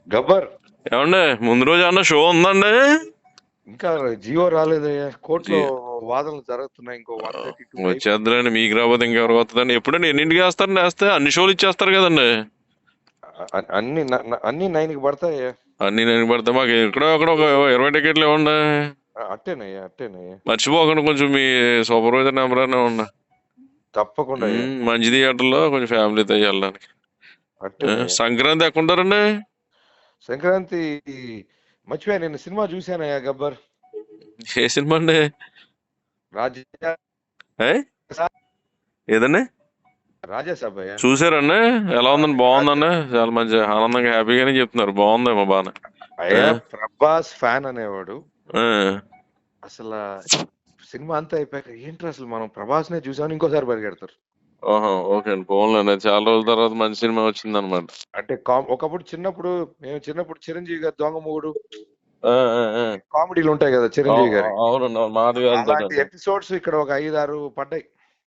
గబ్బర్ ఏమండి ముందు రోజు ఏమన్నా షో ఉందండి? ఇంకా జియో రాలేదయ్యా. కోర్టులో జీ- వాదనలు జరుగుతున్నాయి. ఇంకో 132 అయిపోతే వచ్చేద్దరండి, మీకు రాబోతే ఇంకెవరికి వస్తుందండి? ఎప్పుడండి ఎన్నింటికి వేస్తారండి? వేస్తే అన్ని షోలు ఇచ్చేస్తారు కదండి. అన్ని 9కి పడతాయ్యా. అన్ని నేను పడితే మాకు ఎక్కడో అక్కడ ఒక 20 టికెట్లు ఇవ్వండి. అట్టేనయ్యా. మర్చిపోకండి, కొంచెం మీ సూపర్వైజర్ నెంబర్ అనే ఉన్నా. తప్పకుండా అయ్యా. మంచి థియేటర్లో కొంచెం ఫ్యామిలీతో వెళ్ళడానికి. అట్టేనయ్యా. సంక్రాంతి ఎక్కడ ఉంటారండి? సంక్రాంతి మర్చిపోయా, నేను సినిమా చూశానయ్యా గబ్బర్. ఏ సినిమా అండి? రాజా ఏ? ఏదండి? రాజాసాబ్ అయ్యా. చూసారండి? ఎలా ఉందండి? రాజా బాగుందండి? చాలా మంచి ఆనందంగా హ్యాపీగానే చెప్తున్నారు. బాగుందేమో బాగా. అయ్యా, ప్రభాస్ ఫ్యాన్ అనేవాడు ఆ, అసలు సినిమా అంతా అయిపోయాక ఏంట్రా అసలు మనం ప్రభాస్ నే చూసామని ఇంకోసారి పరిగెడతారు. ఓహో, ఓకే అండి. పోన్లేండి, చాలా రోజుల తర్వాత మంచి సినిమా వచ్చింది అనమాట. అంటే ఒకప్పుడు మేము చిన్నప్పుడు చిరంజీవి గారి దొంగ మూడు కామెడీలు ఉంటాయి కదా చిరంజీవి గారి. అవునండి, అవును, మాధవి వెళ్తాడు అలాంటి అండి. ఎపిసోడ్స్ ఇక్కడ ఒక 5-6 పడ్డాయి.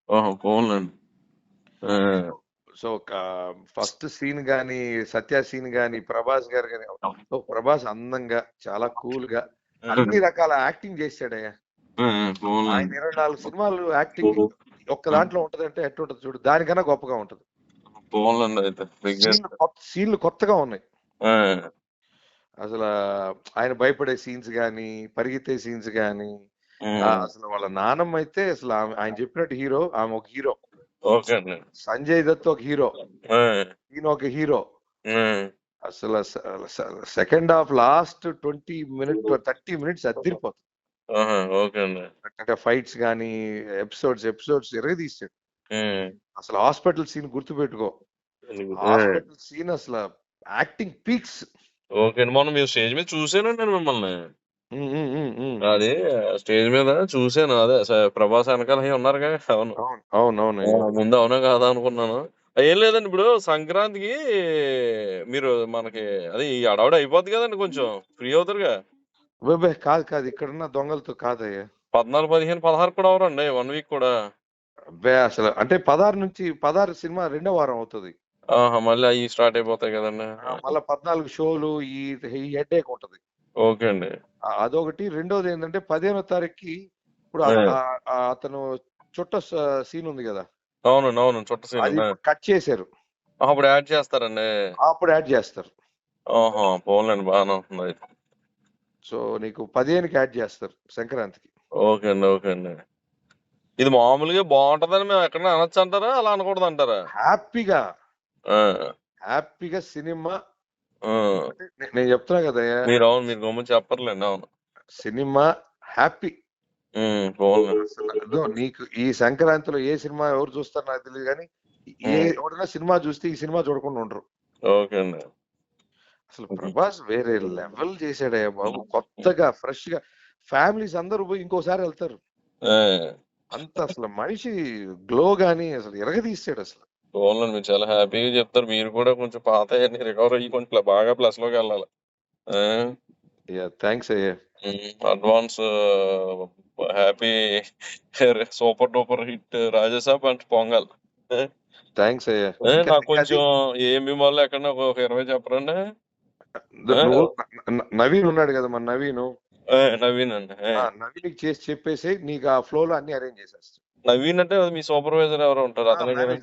ఓహో, పోన్లేండి. ఆ, సో ఫస్ట్ సీన్ గాని, సత్య సీన్ గాని, ప్రభాస్ గారు గాని, సో ప్రభాస్ అందంగా చాలా కూల్ గా అన్ని రకాల యాక్టింగ్ చేశాడయ్యా. ఆయన పోన్లేండి. 24 సినిమాలు యాక్టింగ్ ఒక్క దాంట్లో ఉంటదంటే ఎట్టుంటది చూడు, దానికన్నా గొప్పగా ఉంటది. పోన్లేండి అయితే రిక్వెస్ట్. సీన్లు కొత్తగా ఉన్నాయి అసలు. ఆయన భయపడే సీన్స్ గాని, పరిగెత్తే సీన్స్ గాని, అసలు వాళ్ళ నానమ్మ అయితే అసలు ఆయన చెప్పినట్టు హీరో, ఆమె ఒక హీరో. ఓకే అండి. సంజయ్ దత్ ఒక హీరో, ఈయన ఒక హీరో. అసలు సెకండ్ హాఫ్ లాస్ట్ 30 మినిట్స్ అదిరిపోతుంది. ఓకే అండి. అంటే ఫైట్స్ గానీ, ఎపిసోడ్స్ ఎరగదీశాడు. అసలు హాస్పిటల్ సీన్ గుర్తుపెట్టుకో. హాస్పిటల్ సీన్ అసలు యాక్టింగ్ పీక్స్. ఓకే అండి, మొన్న మీరు స్టేజ్ మీద చూసానండి నేను మిమ్మల్ని. అది స్టేజ్ మీద చూసాను. అదే ప్రభాస్ వెనకాల ఉన్నారుగా. అవును. అవునవును. ముందు అవునా కాదా అనుకున్నాను. ఏం లేదండి, ఇప్పుడు సంక్రాంతికి మీరు మనకి అది ఈ అడవుడు అయిపోద్ది కదండి, కొంచెం ఫ్రీ అవుతారుగా. కాదు ఇక్కడున్న దొంగలతో కాదయ్యా. 14, 15, 16 కూడా అవరండి 1 వీక్ కూడా. అసలు అంటే 16 సినిమా రెండో వారం అవుతుంది. మళ్ళీ అవి స్టార్ట్ అయిపోతాయి కదండి. మళ్ళా 14 షోలు, ఈ ఈ హెడేక్ ఉంటది. ఓకే అండి. అదొకటి. రెండోది ఏంటంటే 15వ తారీఖుకి ఇప్పుడు అతను చుట్ట సీన్ ఉంది కదా, అవునండి, అవును, చుట్ట సీన్ అది ఇప్పుడు కట్ చేశారు. అప్పుడు యాడ్ చేస్తారండి. అప్పుడు యాడ్ చేస్తారు. పోన్లేండి, బాగానే ఉంటుంది అయితే. సో నీకు 15కి యాడ్ చేస్తారు సంక్రాంతికి. ఓకే అండి, ఓకే అండి. ఇది మామూలుగా బాగుంటదని మేము ఎక్కడైనా అనొచ్చు అంటారా, అలా అనకూడదు అంటారా? హ్యాపీగా ఆ, హ్యాపీగా సినిమా. ఆ. అంటే నేను చెప్తున్నా కదా, మీరు మీరు గమ్మున చెప్పర్లేండి. అవును. Cinema happy. పోన్లేండి. అసలు నీకు ఈ సంక్రాంతిలో ఏ సినిమా ఎవరు చూస్తారో నాకు తెలియదు కానీ, ఎవరైనా సినిమా చూస్తే ఈ సినిమా చూడకుండా ఉండరు. ఓకే అండి. అసలు ప్రభాస్ వేరే లెవెల్ చేశాడయ్యా బాబు. కొత్తగా ఫ్రెష్ గా ఫ్యామిలీస్ అందరూ పోయి ఇంకోసారి వెళ్తారు. అంత అసలు మనిషి గ్లో గాని అసలు ఎరగదీసాడు అసలు. పోన్లేండి, మీరు చాలా హ్యాపీగా చెప్తారు. మీరు కూడా కొంచెం పాత రికవర్ అయ్యి కొంచెం బాగా ప్లస్ లోకి వెళ్ళాలి. థ్యాంక్స్ అయ్యా. Advance happy super duper hit Rajasaab and Pongal. Thanks అయ్యా. నాకు కొంచెం ఏమి వల్ల ఎక్కడ ఒక 20 చెప్పరండి. నువ్వు నవీన్ ఉన్నాడు కదా, మన నవీన్ నవీన్ అండి. నవీన్ చేసి చెప్పేసి నీకు ఆ ఫ్లో లో అన్ని అరేంజ్ చేసేస్తా. నవీన్ అంటే మీ సూపర్వైజర్ ఎవరు ఉంటారు? అతనే కదా.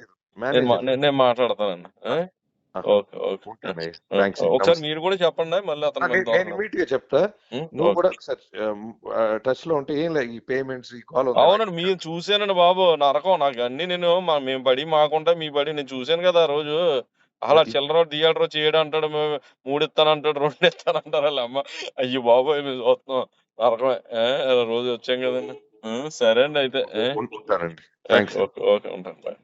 నేను మాట్లాడతానండి. Okay, okay. ఒకసారి మీరు కూడా చెప్పండి, మళ్ళీ అతను నేను ఇమీడియట్ గా చెప్తా. నువ్వు కూడా టచ్ లో ఉంటే ఏం లేదు, ఈ పేమెంట్స్ ఈ కాల్. అవునండి, మీరు చూసానండి బాబు, నరకం నాకు అన్ని. నేను మేము బడి మాకుంటా, మీ బడి నేను చూసాను కదా ఆ రోజు. అలా చిల్లర థియేటర్ చేయడం అంటాడు, 3 ఇస్తానంటాడు, 2 ఇస్తానంటారు. వాళ్ళ అమ్మ అయ్యి బాబోయ్, మేము చూస్తున్నాం నరకమే. రోజు వచ్చాం కదండి. సరే అండి అయితే. ఉంటానండి. ఓకే, ఓకే, ఉంటాను. బాయ్.